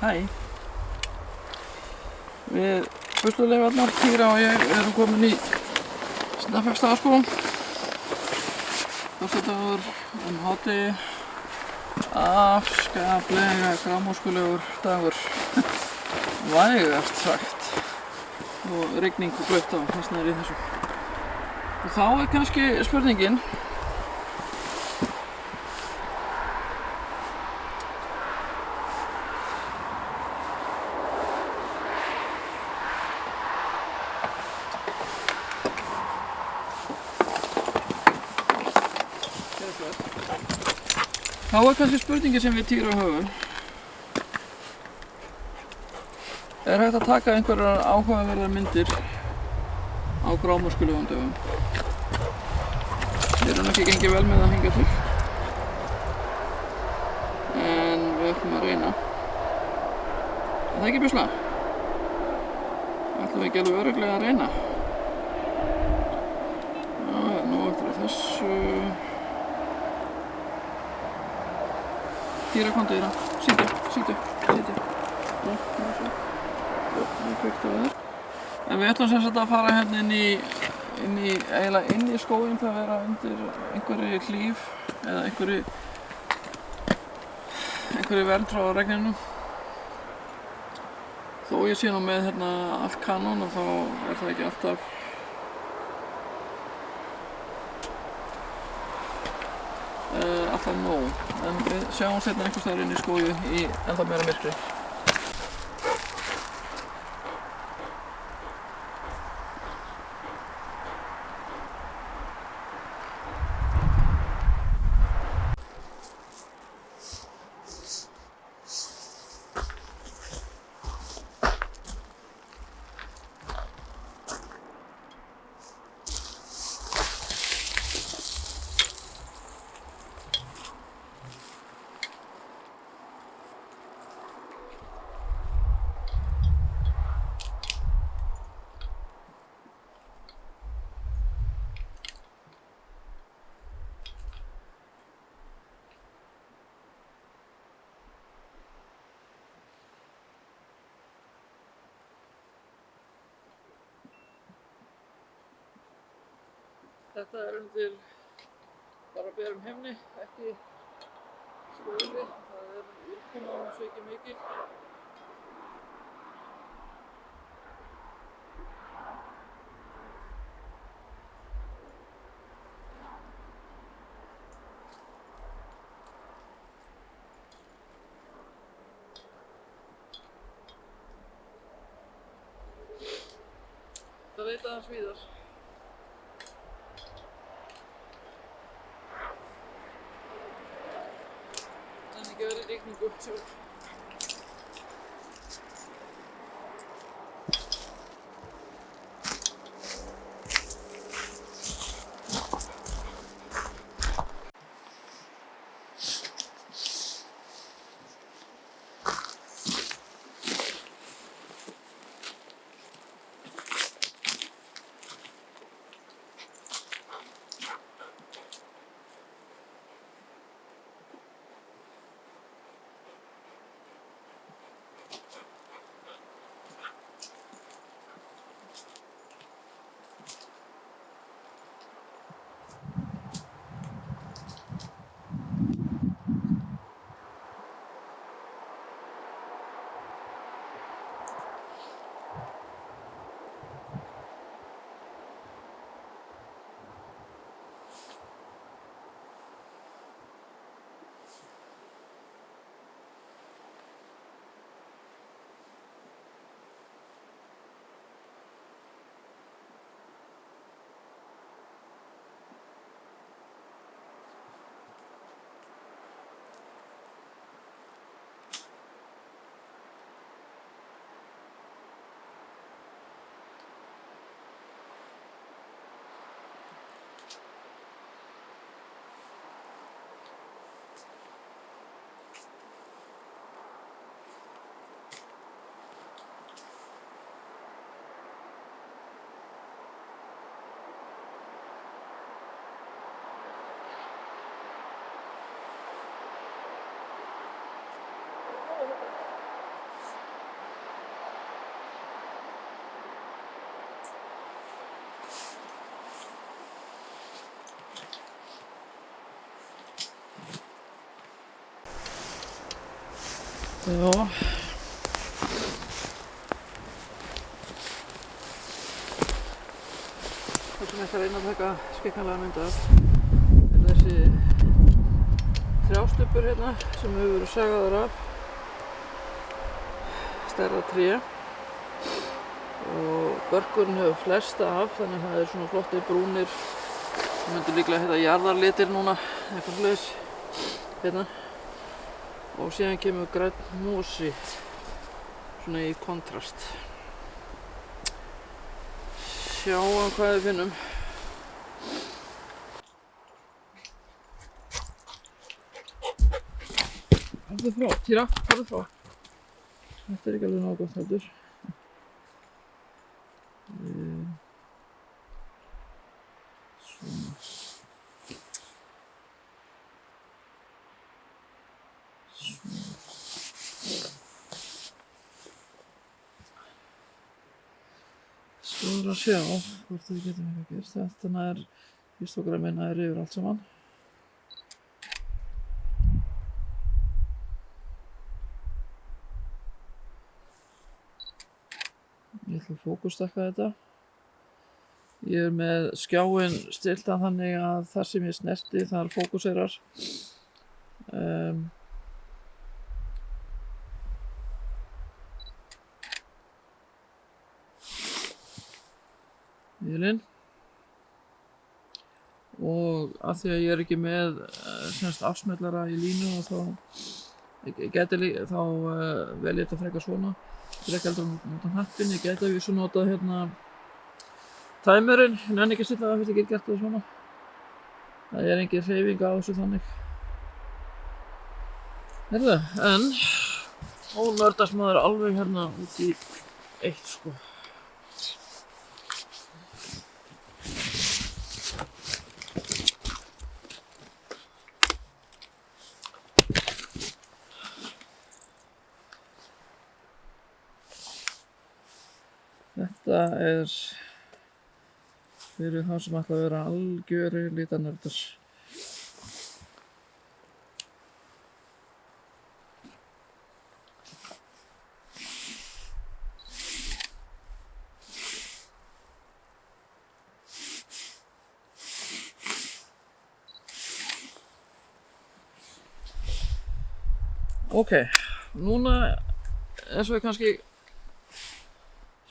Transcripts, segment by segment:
Hæ. Við Bustuleifarnar, Týra og ég erum komin í Snæfellsstaðaskólann. Föstudagur hádegi. Afskaplega grámóskulegur dagur. Vægast sagt. Og rigning og blautt á næstnæður í þessu. Og þá kannski spurningin. Þá kannski spurningin sem við Týra höfum. Er hægt að taka einhverjar áhugaverðar myndir á grámóskulegum dögum? Við erum ekki gengið vel með það hingað til. En við ætlum að reyna. Er það ekki Björsla? Ætlum við ekki alveg örugglega að reyna? Já, nú eftir þessu. Týra, komdu Týra. Sýttu. Já, það er kveikt á þér. En við ætlum sem sagt að fara hérna eiginlega inn í skóginn til að vera undir einhverri hlíf eða einhverri vernd frá regninu. Þó ég sé nú með hérna allt kanón og þá er það ekki alltaf nóg. En við sjáum seinna einhvers staðar inn í skógi í ennþá meira myrkri. Þetta er undir bara berum himni, ekki skóli. Það er úrkoma svo ekki mikil. Það veit aðeins víðar. Ekki verið rigningu sjálf. Já. Það sem ég ætla að reyna að taka skikkanlega mynd af er þessi trjástubbur hérna sem hefur verið sagaður af stærra tré og börkurinn hefur flesta af, þannig að það er svona flottir brúnir sem myndir líklega heita jarðarlitir núna, eitthvað svoleiðis hérna, og síðan kemur grænn mosi svona í kontrast. Sjáum hvað við finnum. Farðu frá, Týra, farðu frá. Þetta er ekki alveg nógu gott heldur. Svona. Svo er að sjá hvort við getum eitthvað gert. Þetta nær histogrammi nær yfir allt saman. Ég ætla að fókustakka þetta. Ég er með skjáinn stiltan þannig að þar sem ég snerti þar fókuserar. Vélinn. Og af því að ég er ekki með afsmellara í línu og þá vel ég þetta frekar svona. Ég er ekki heldur að nota hnappinn, ég gæti að vísu notað hérna tæmurinn, ég nenni ekki að stilla það fyrst ég get gert það svona. Það er engin hreyfing á þessu þannig. Heyrðu, en ónördast maður alveg hérna út í eitt sko. Þetta er fyrir þá sem ætla að vera algjörir litanördar. Ok, núna eins og ég kannski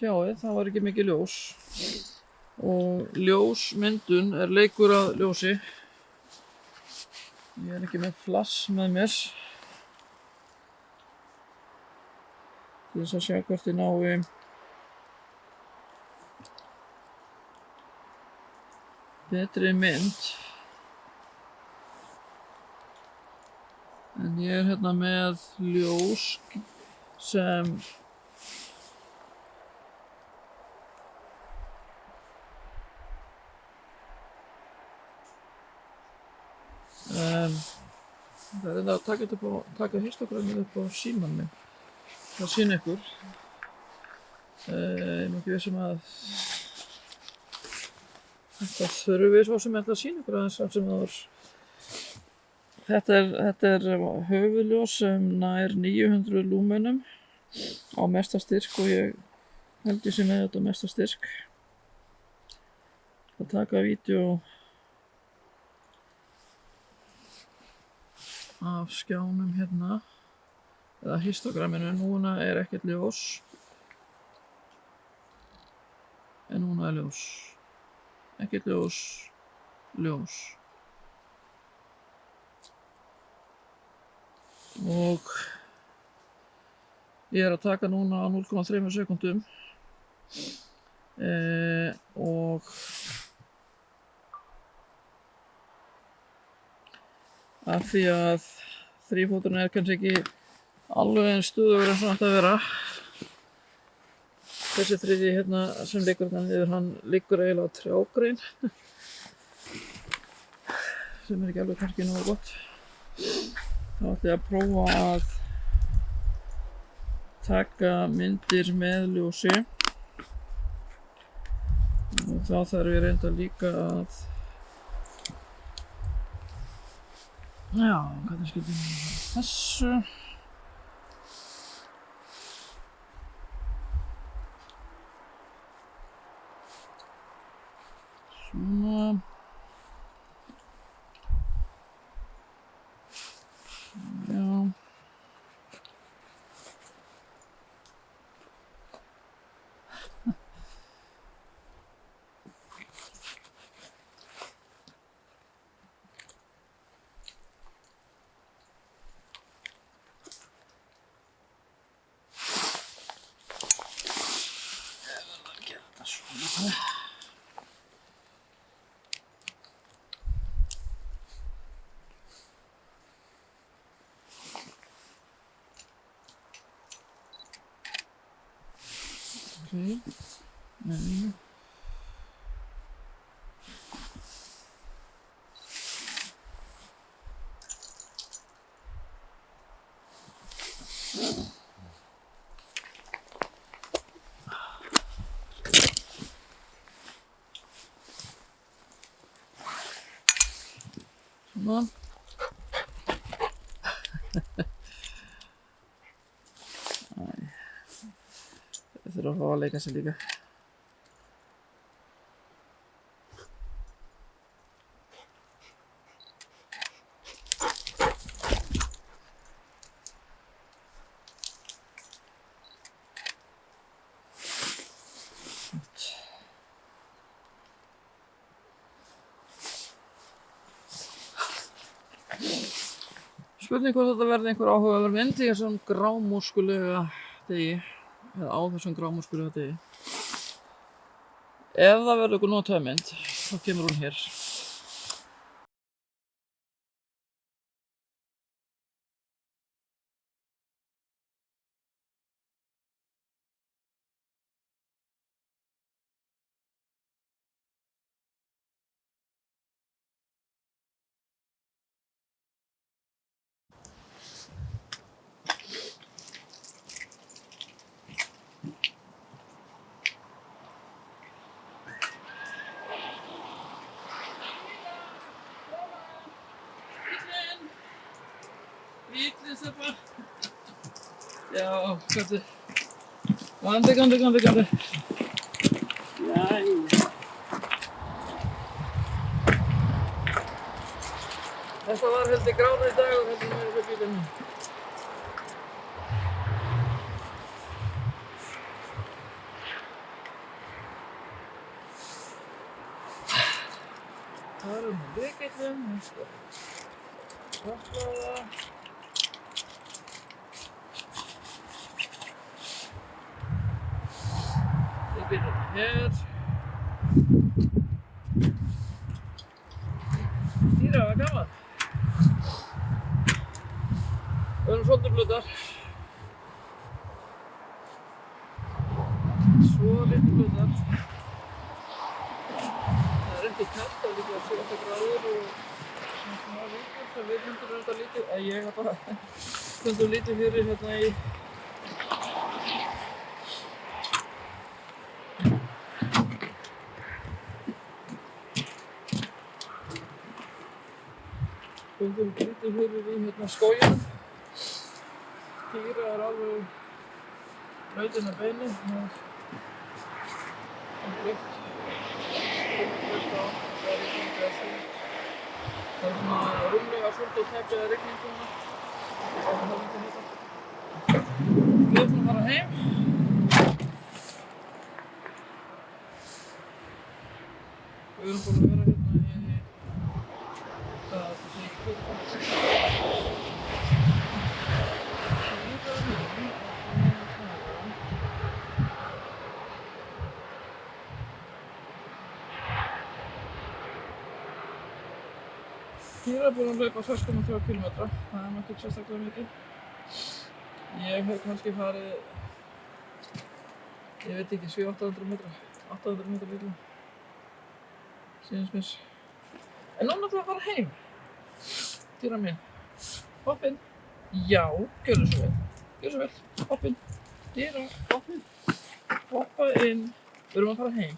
sjáið, það var ekki mikið ljós og ljósmyndun er leikur að ljósi. Ég er ekki með flass með mér til þess að sjá hvort ég nái betri mynd. En ég er hérna með ljós sem það er að taka histogrammið upp á símann minn. Það sýna ykkur. Ég er ekki viss að þetta þurfi svo sem ég ætla að sýna ykkur aðeins sem það var. Þetta er höfuðljós sem nær 900 lúmenum á mesta styrk og ég held ég sé með þetta mesta styrk. Það taka vídeó af skjánum hérna, eða histogramminu. Núna er ekkert ljós, en núna er ljós. Ekkert ljós, ljós. Og ég er að taka núna á 0,3 sekúndum og af því að þrífóturinn er kannski ekki alveg eins stöðugur eins og hann átti að vera. Þessi þriðji hérna sem liggur hérna niður, hann liggur eiginlega á trjágrein sem er ekki alveg kannski nógu gott. Þá ætla ég að prófa að taka myndir með ljósi og þá þarf ég reynda líka að hvernig skildi ég þessu Svona. Já. Svona. Okay. Nei. Svona. Það þurfa að fá að leika sér líka. Spurning hvort þetta verði einhver áhugaverð mynd í þessum grámóskulega degi, eða á þessum grámóskulega degi. Ef það verður einhver notaður mynd, þá kemur hún hér. Bíllinn Stefán. Já, gæti. Gandi. Jæja. Þetta var heldur grána í dag og heldur meira fyrir bílinn. Það er lykillinn. Kaplaða. Byrjum hér. Dýra, hvað gaman. Við erum svolítið blöðar. Svo litið blöðar. Það er ekki kalt, það er líka 7 gráður og svona smá vindur, það við hundum þetta lítið. Ég bara hundum lítið fyrir hérna í Fundum lítið fyrir í hérna skóginum. Týra er alveg blautin að beini. Það er blautt á. Það er rigning eða súld. Það er svona rúmlega súld og teppi eða rigning núna. Það er lítið hita. Við ætlum að fara heim. Við erum búin að vera hérna í Týra er búin að hlaupa 6,3 km, það er ekki sérstaklega mikið. Ég hef kannski farið, ég veit ekki, 700-800 metra, 800 metra líklega, síðans mér. En núna ætlum við að fara heim. Týra mín. Hopp inn. Já, gjörðu svo vel. Gjörðu svo vel. Hopp inn. Týra, hopp inn. Hoppa inn. Við erum að fara heim.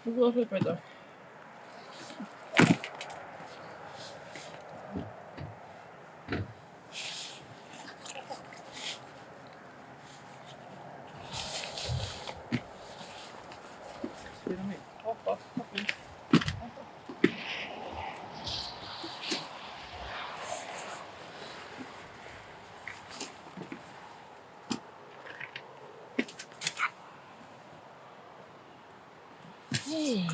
Þú er búin að hlaupa í dag. Hey.